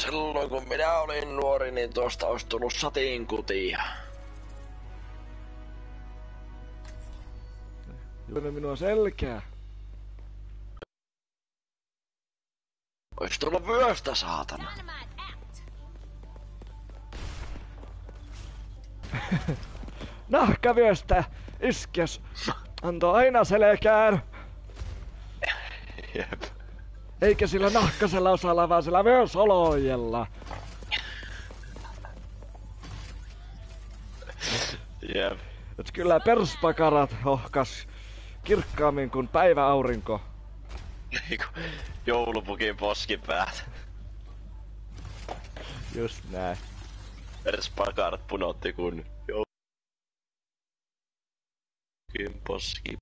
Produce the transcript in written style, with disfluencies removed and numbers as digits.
Silloin kun minä olin nuori, niin tuosta olisi tullut satinkutia. Juuri minua selkää. Ois tullut vyöstä, saatana. Nahkavyöstä iskes antoi aina selkään. Jep. Eikä sillä nahkasella osalla, vaan sillä vyösolojella. Jep. Et kyllä perspakarat hohkas kirkkaammin kuin päiväaurinko. Niinku joulupukin poskipäät. Just näin. Perspakarat punotti kun joulupukin poskipäät.